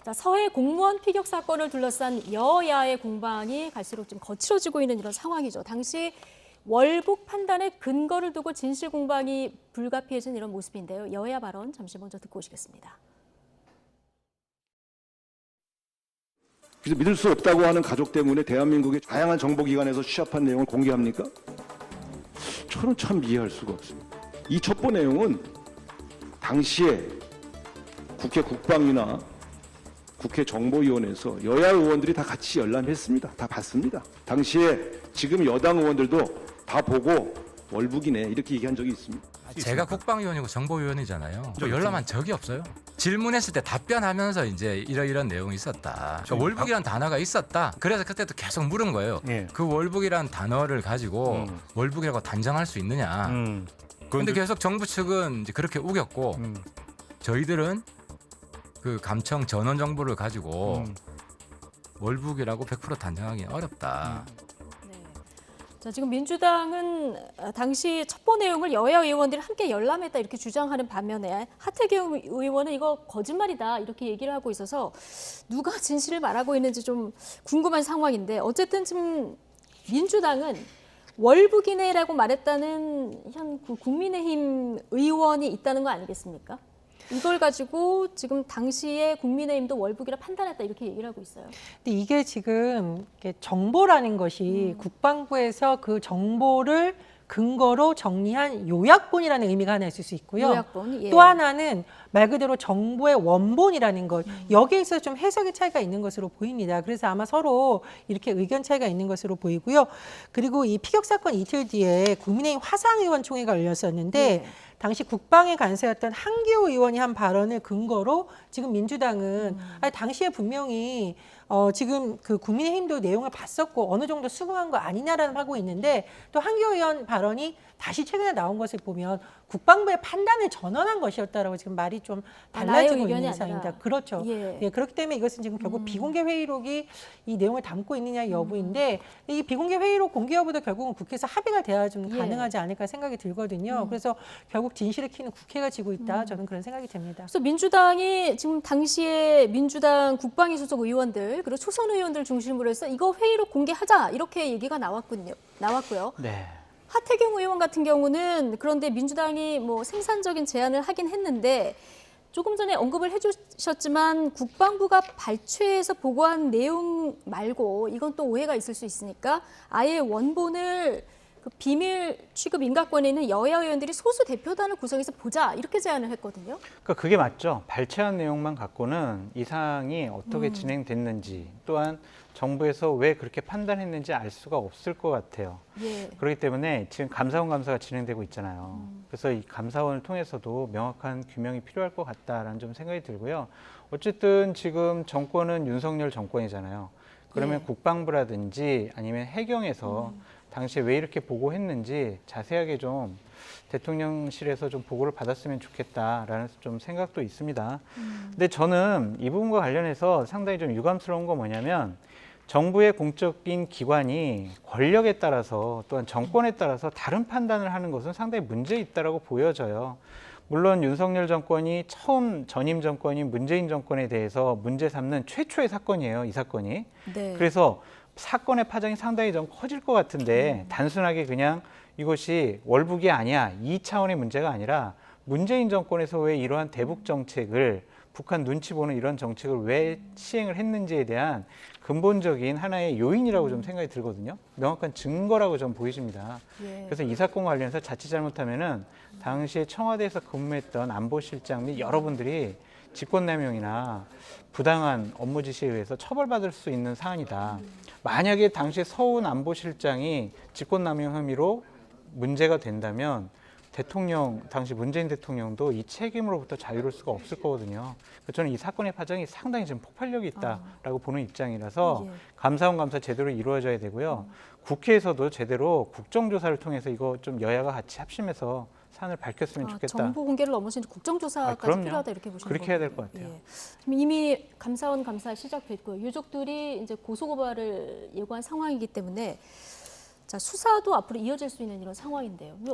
자, 서해 공무원 피격 사건을 둘러싼 여야의 공방이 갈수록 좀 거칠어지고 있는 이런 상황이죠. 당시 월북 판단의 근거를 두고 진실 공방이 불가피해진 이런 모습인데요. 여야 발언 잠시 먼저 듣고 오시겠습니다. 그래서 믿을 수 없다고 하는 가족 때문에 대한민국의 다양한 정보기관에서 취합한 내용을 공개합니까? 저는 참 이해할 수가 없습니다. 이 첩보 내용은 당시에 국회 국방위나 국회 정보위원회에서 여야 의원들이 다 같이 열람했습니다. 다 봤습니다. 당시에 지금 여당 의원들도 다 보고 월북이네 이렇게 얘기한 적이 있습니다. 제가 국방위원이고 정보위원이잖아요. 열람한 적이 없어요. 질문했을 때 답변하면서 이제 이런 내용이 있었다. 그러니까 월북이라는 단어가 있었다. 그래서 그때도 계속 물은 거예요. 예. 그 월북이라는 단어를 가지고 월북이라고 단정할 수 있느냐. 그런데 계속 정부 측은 이제 그렇게 우겼고 저희들은 그 감청 전원 정보를 가지고 월북이라고 100% 단정하기 어렵다. 자, 지금 민주당은 당시 첩보 내용을 여야 의원들이 함께 열람했다 이렇게 주장하는 반면에 하태경 의원은 이거 거짓말이다 이렇게 얘기를 하고 있어서 누가 진실을 말하고 있는지 좀 궁금한 상황인데 어쨌든 지금 민주당은 월북이네라고 말했다는 현 국민의힘 의원이 있다는 거 아니겠습니까? 이걸 가지고 지금 당시에 국민의힘도 월북이라 판단했다 이렇게 얘기를 하고 있어요. 근데 이게 지금 정보라는 것이 국방부에서 그 정보를 근거로 정리한 요약본이라는 의미가 하나 있을 수 있고요. 요약본, 예. 또 하나는 말 그대로 정보의 원본이라는 것. 여기에 있어서 좀 해석의 차이가 있는 것으로 보입니다. 그래서 아마 서로 이렇게 의견 차이가 있는 것으로 보이고요. 그리고 이 피격 사건 이틀 뒤에 국민의힘 화상의원 총회가 열렸었는데 당시 국방의 간사였던 한기호 의원이 한 발언을 근거로 지금 민주당은 당시에 분명히 지금 그 국민의힘도 내용을 봤었고 어느 정도 수긍한 거 아니냐라는 하고 있는데 또 한기호 의원 발언이 다시 최근에 나온 것을 보면 국방부의 판단을 전원한 것이었다라고 지금 말이 좀 달라지고 있는 상황입니다. 그렇죠. 예, 그렇기 때문에 이것은 지금 결국 비공개 회의록이 이 내용을 담고 있느냐 여부인데 이 비공개 회의록 공개 여부도 결국은 국회에서 합의가 돼야 좀 가능하지 않을까 생각이 들거든요. 그래서 결국 진실을 키는 국회가 지고 있다. 저는 그런 생각이 듭니다. 그래서 민주당이 지금 당시에 민주당 국방위 소속 의원들 그리고 초선 의원들 중심으로 해서 이거 회의록 공개하자 이렇게 얘기가 나왔고요. 네. 하태경 의원 같은 경우는 그런데 민주당이 뭐 생산적인 제안을 하긴 했는데 조금 전에 언급을 해주셨지만 국방부가 발췌해서 보고한 내용 말고 이건 또 오해가 있을 수 있으니까 아예 원본을 그 비밀 취급 인가권에 있는 여야 의원들이 소수 대표단을 구성해서 보자 이렇게 제안을 했거든요. 그러니까 그게 맞죠. 발췌한 내용만 갖고는 이 사항이 어떻게 진행됐는지 또한 정부에서 왜 그렇게 판단했는지 알 수가 없을 것 같아요. 예. 그렇기 때문에 지금 감사원 감사가 진행되고 있잖아요. 그래서 이 감사원을 통해서도 명확한 규명이 필요할 것 같다라는 좀 생각이 들고요. 어쨌든 지금 정권은 윤석열 정권이잖아요. 그러면 국방부라든지 아니면 해경에서 당시에 왜 이렇게 보고했는지 자세하게 좀 대통령실에서 좀 보고를 받았으면 좋겠다라는 좀 생각도 있습니다. 근데 저는 이 부분과 관련해서 상당히 좀 유감스러운 건 뭐냐면 정부의 공적인 기관이 권력에 따라서 또한 정권에 따라서 다른 판단을 하는 것은 상당히 문제 있다라고 보여져요. 물론 윤석열 정권이 처음 전임 정권인 문재인 정권에 대해서 문제 삼는 최초의 사건이에요, 이 사건이. 네. 그래서 사건의 파장이 상당히 좀 커질 것 같은데 단순하게 그냥 이것이 월북이 아니야 이 차원의 문제가 아니라 문재인 정권에서 왜 이러한 대북 정책을 북한 눈치 보는 이런 정책을 왜 시행을 했는지에 대한 근본적인 하나의 요인이라고 좀 생각이 들거든요. 명확한 증거라고 좀 보이십니다. 예. 그래서 이 사건과 관련해서 자칫 잘못하면은 당시에 청와대에서 근무했던 안보실장 및 여러분들이 직권남용이나 부당한 업무 지시에 의해서 처벌받을 수 있는 사안이다. 만약에 당시 서훈 안보실장이 직권남용 혐의로 문제가 된다면 대통령, 당시 문재인 대통령도 이 책임으로부터 자유로울 수가 없을 거거든요. 그래서 저는 이 사건의 파장이 상당히 지금 폭발력이 있다라고 보는 입장이라서 감사원 감사 제대로 이루어져야 되고요. 국회에서도 제대로 국정조사를 통해서 이거 좀 여야가 같이 합심해서 사안을 밝혔으면 좋겠다. 정보 공개를 넘어서 국정조사까지 필요하다 이렇게 보시는 그렇게 해야 될 것 같아요. 예. 지금 이미 감사원 감사 시작됐고요. 유족들이 이제 고소고발을 예고한 상황이기 때문에 자, 수사도 앞으로 이어질 수 있는 이런 상황인데요. 이거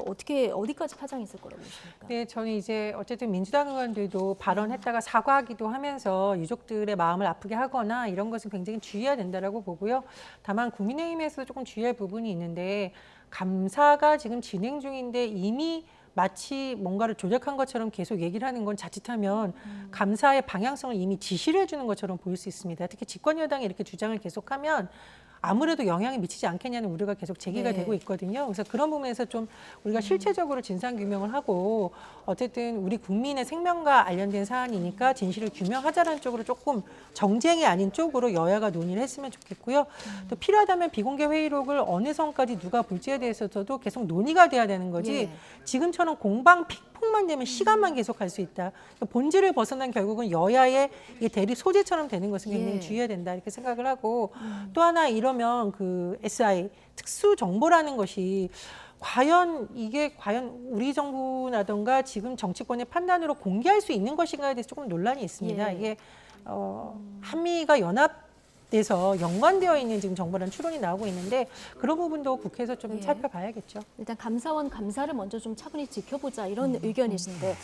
어디까지 파장이 있을 거라고 보십니까? 네, 저는 이제 어쨌든 민주당 의원들도 발언했다가 사과하기도 하면서 유족들의 마음을 아프게 하거나 이런 것은 굉장히 주의해야 된다라고 보고요. 다만 국민의힘에서 조금 주의할 부분이 있는데 감사가 지금 진행 중인데 이미 마치 뭔가를 조작한 것처럼 계속 얘기를 하는 건 자칫하면 감사의 방향성을 이미 지시를 해주는 것처럼 보일 수 있습니다. 특히 집권 여당이 이렇게 주장을 계속하면 아무래도 영향이 미치지 않겠냐는 우려가 계속 제기가 네. 되고 있거든요. 그래서 그런 부분에서 좀 우리가 실체적으로 진상 규명을 하고 어쨌든 우리 국민의 생명과 관련된 사안이니까 진실을 규명하자라는 쪽으로 조금 정쟁이 아닌 쪽으로 여야가 논의를 했으면 좋겠고요. 또 필요하다면 비공개 회의록을 어느 선까지 누가 볼지에 대해서도 계속 논의가 돼야 되는 거지 예. 지금처럼 공방 픽폭만 되면 시간만 계속 갈 수 있다. 본질을 벗어난 결국은 여야의 이 대립 소재처럼 되는 것은 굉장히 예. 주의해야 된다 이렇게 생각을 하고 또 하나 이러면 그 SI 특수 정보라는 것이 과연 우리 정부라든가 지금 정치권의 판단으로 공개할 수 있는 것인가에 대해서 조금 논란이 있습니다. 예. 이게 한미가 연합돼서 연관되어 있는 지금 정보라는 추론이 나오고 있는데 그런 부분도 국회에서 좀 예. 살펴봐야겠죠. 일단 감사원 감사를 먼저 좀 차분히 지켜보자 이런 의견이신데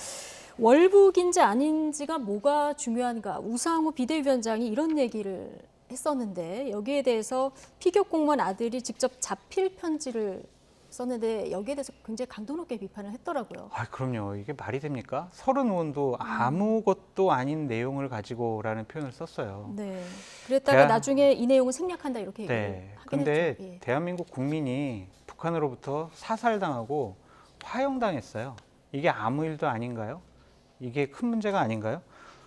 월북인지 아닌지가 뭐가 중요한가? 우상호 비대위원장이 이런 얘기를 했었는데 여기에 대해서 피격 공무원 아들이 직접 자필 편지를 썼는데 여기에 대해서 굉장히 강도 높게 비판을 했더라고요. 아, 그럼요. 이게 말이 됩니까? 서른 의원도 아무것도 아닌 내용을 가지고라는 표현을 썼어요. 네. 그랬다가 대한- 나중에 이 내용을 생략한다 이렇게 얘기를 네. 하긴 근데 했죠. 예. 대한민국 국민이 북한으로부터 사살당하고 화형당했어요. 이게 아무 일도 아닌가요? 이게 큰 문제가 아닌가요?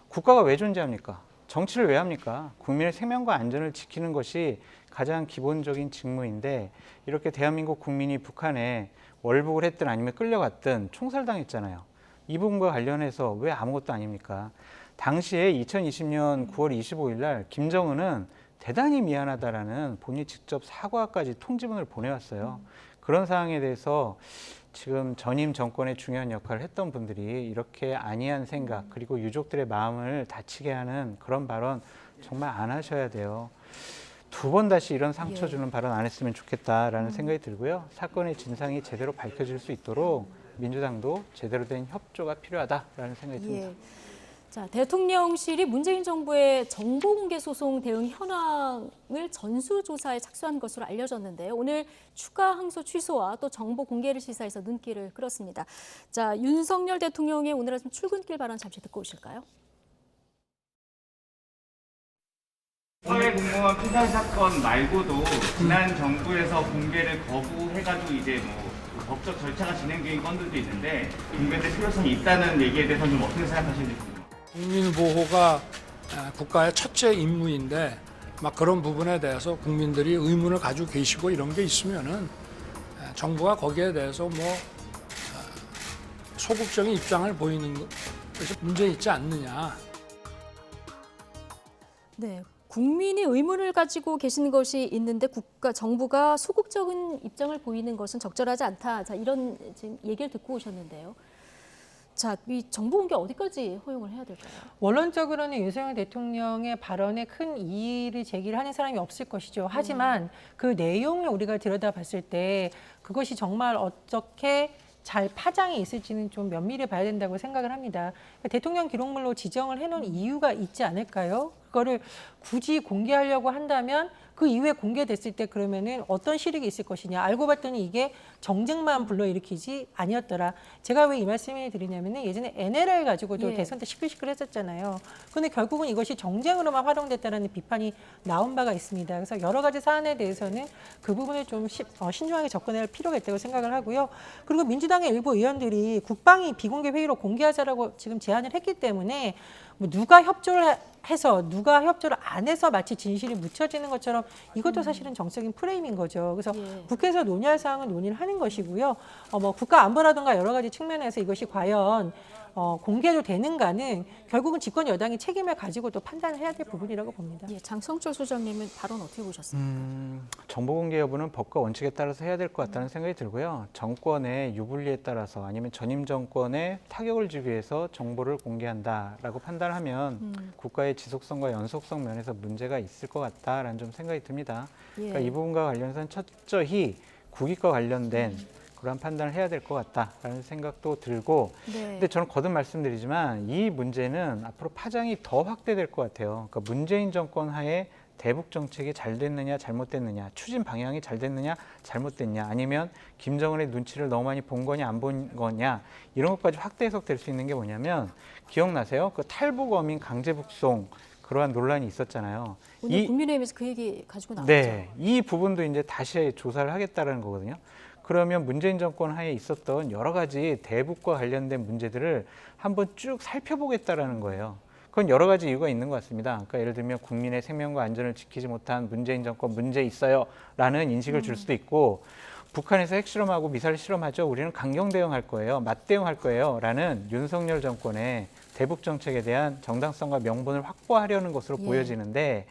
국가가 왜 존재합니까? 정치를 왜 합니까? 국민의 생명과 안전을 지키는 것이 가장 기본적인 직무인데 이렇게 대한민국 국민이 북한에 월북을 했든 아니면 끌려갔든 총살당했잖아요. 이 부분과 관련해서 왜 아무것도 아닙니까? 당시에 2020년 9월 25일 날 김정은은 대단히 미안하다라는 본인이 직접 사과까지 통지문을 보내왔어요. 그런 상황에 대해서 지금 전임 정권의 중요한 역할을 했던 분들이 이렇게 안이한 생각 그리고 유족들의 마음을 다치게 하는 그런 발언 정말 안 하셔야 돼요. 두 번 다시 이런 상처 주는 발언 안 했으면 좋겠다라는 생각이 들고요. 사건의 진상이 제대로 밝혀질 수 있도록 민주당도 제대로 된 협조가 필요하다라는 생각이 듭니다. 예. 자, 대통령실이 문재인 정부의 정보공개 소송 대응 현황을 전수조사에 착수한 것으로 알려졌는데요. 오늘 추가 항소 취소와 또 정보 공개를 시사해서 눈길을 끌었습니다. 자, 윤석열 대통령의 오늘 아침 출근길 발언 잠시 듣고 오실까요? 사회공무원 피살 사건 말고도 지난 정부에서 공개를 거부해가지고 이제 뭐 법적 절차가 진행된 건들도 있는데 공개될 필요성이 있다는 얘기에 대해서 좀 어떻게 생각하시는지 궁금합니다. 국민 보호가 국가의 첫째 임무인데 막 그런 부분에 대해서 국민들이 의문을 가지고 계시고 이런 게 있으면은 정부가 거기에 대해서 뭐 소극적인 입장을 보이는 것이 문제 있지 않느냐. 네. 국민이 의문을 가지고 계시는 것이 있는데 정부가 소극적인 입장을 보이는 것은 적절하지 않다. 자, 이런 지금 얘기를 듣고 오셨는데요. 자, 이 정보 공개 어디까지 허용을 해야 될까요? 원론적으로는 윤석열 대통령의 발언에 큰 이의를 제기를 하는 사람이 없을 것이죠. 하지만 그 내용을 우리가 들여다봤을 때 그것이 정말 어떻게 잘 파장이 있을지는 좀 면밀히 봐야 된다고 생각을 합니다. 대통령 기록물로 지정을 해놓은 이유가 있지 않을까요? 그거를 굳이 공개하려고 한다면 그 이후에 공개됐을 때 그러면은 어떤 실익이 있을 것이냐. 알고 봤더니 이게 정쟁만 불러일으키지 아니었더라. 제가 왜 이 말씀을 드리냐면은 예전에 NLL 가지고도 예. 대선 때 시끌시끌했었잖아요. 그런데 결국은 이것이 정쟁으로만 활용됐다라는 비판이 나온 바가 있습니다. 그래서 여러 가지 사안에 대해서는 그 부분을 좀 신중하게 접근할 필요가 있다고 생각을 하고요. 그리고 민주당의 일부 의원들이 국방위 비공개 회의로 공개하자라고 지금 제안을 했기 때문에 뭐 누가 협조를 해서 누가 협조를 안 해서 마치 진실이 묻혀지는 것처럼 이것도 사실은 정적인 프레임인 거죠. 그래서 예. 국회에서 논의할 사항은 논의를 하는 것이고요. 뭐 국가 안보라든가 여러 가지 측면에서 이것이 과연 공개도 되는가는 결국은 집권 여당이 책임을 가지고 또 판단을 해야 될 부분이라고 봅니다. 예, 장성철 소장님은 발언 어떻게 보셨습니까? 정보 공개 여부는 법과 원칙에 따라서 해야 될 것 같다는 생각이 들고요. 정권의 유불리에 따라서 아니면 전임 정권에 타격을 주기 위해서 정보를 공개한다라고 판단하면 국가의 지속성과 연속성 면에서 문제가 있을 것 같다라는 좀 생각이 듭니다. 예. 그러니까 이 부분과 관련해서는 철저히 국익과 관련된 그런 판단을 해야 될 것 같다라는 생각도 들고, 네. 근데 저는 거듭 말씀드리지만 이 문제는 앞으로 파장이 더 확대될 것 같아요. 그러니까 문재인 정권 하에 대북 정책이 잘 됐느냐 잘못됐느냐, 추진 방향이 잘 됐느냐 잘못됐냐, 아니면 김정은의 눈치를 너무 많이 본 거냐 안 본 거냐, 이런 것까지 확대 해석될 수 있는 게 뭐냐면, 기억나세요? 그 탈북 어민 강제 북송 그러한 논란이 있었잖아요. 오늘 국민의힘에서 그 얘기 가지고 나왔죠. 네, 이 부분도 이제 다시 조사를 하겠다라는 거거든요. 그러면 문재인 정권 하에 있었던 여러 가지 대북과 관련된 문제들을 한번 쭉 살펴보겠다라는 거예요. 그건 여러 가지 이유가 있는 것 같습니다. 그러니까 예를 들면 국민의 생명과 안전을 지키지 못한 문재인 정권 문제 있어요라는 인식을 줄 수도 있고, 북한에서 핵실험하고 미사일 실험하죠. 우리는 강경 대응할 거예요. 맞대응할 거예요. 라는 윤석열 정권의 대북 정책에 대한 정당성과 명분을 확보하려는 것으로 보여지는데,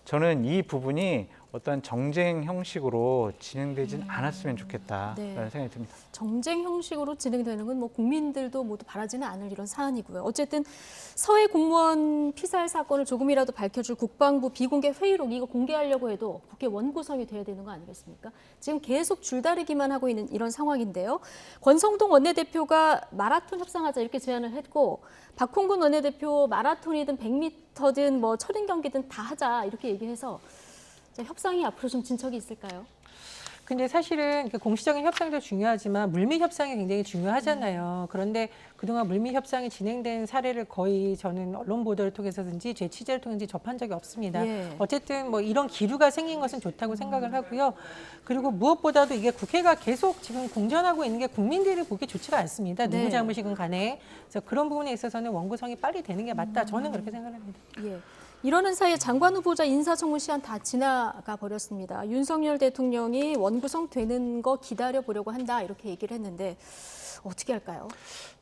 저는 이 부분이 어떤 정쟁 형식으로 진행되진 않았으면 좋겠다라는 네. 생각이 듭니다. 정쟁 형식으로 진행되는 건 뭐 국민들도 모두 바라지는 않을 이런 사안이고요. 어쨌든 서해 공무원 피살 사건을 조금이라도 밝혀줄 국방부 비공개 회의록, 이거 공개하려고 해도 국회 원구성이 돼야 되는 거 아니겠습니까? 지금 계속 줄다리기만 하고 있는 이런 상황인데요. 권성동 원내대표가 마라톤 협상하자 이렇게 제안을 했고, 박홍근 원내대표 마라톤이든 100m든 뭐 철인 경기든 다 하자 이렇게 얘기해서 협상이 앞으로 좀 진척이 있을까요? 근데 사실은 그 공식적인 협상도 중요하지만 물밑 협상이 굉장히 중요하잖아요. 그런데 그동안 물밑 협상이 진행된 사례를 거의 저는 언론 보도를 통해서든지 제 취재를 통해서 접한 적이 없습니다. 예. 어쨌든 뭐 이런 기류가 생긴 것은 좋다고 생각을 하고요. 그리고 무엇보다도 이게 국회가 계속 지금 공전하고 있는 게 국민들이 보기 좋지가 않습니다. 누구 네. 잘못이건 간에. 그래서 그런 부분에 있어서는 원구성이 빨리 되는 게 맞다. 저는 그렇게 생각합니다. 예. 이러는 사이에 장관 후보자 인사청문 시한 다 지나가 버렸습니다. 윤석열 대통령이 원구성 되는 거 기다려 보려고 한다 이렇게 얘기를 했는데 어떻게 할까요?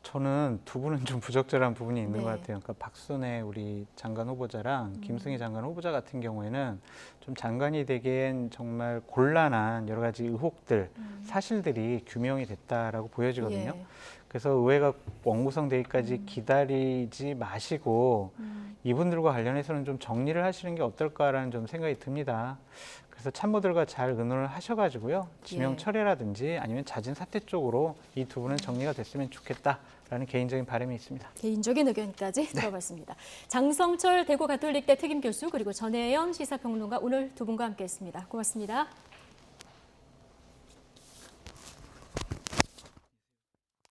저는 두 분은 좀 부적절한 부분이 있는 네. 것 같아요. 그러니까 박순애 우리 장관 후보자랑 김승희 장관 후보자 같은 경우에는 좀 장관이 되기엔 정말 곤란한 여러 가지 의혹들, 사실들이 규명이 됐다라고 보여지거든요. 예. 그래서 의회가 원구성 되기까지 기다리지 마시고 이분들과 관련해서는 좀 정리를 하시는 게 어떨까라는 좀 생각이 듭니다. 그래서 참모들과 잘 의논을 하셔가지고요. 지명 예. 철회라든지 아니면 자진 사퇴 쪽으로 이 두 분은 정리가 됐으면 좋겠다라는 개인적인 바람이 있습니다. 개인적인 의견까지 들어봤습니다. 장성철 대구 가톨릭대 특임 교수 그리고 전혜연 시사평론가 오늘 두 분과 함께했습니다. 고맙습니다.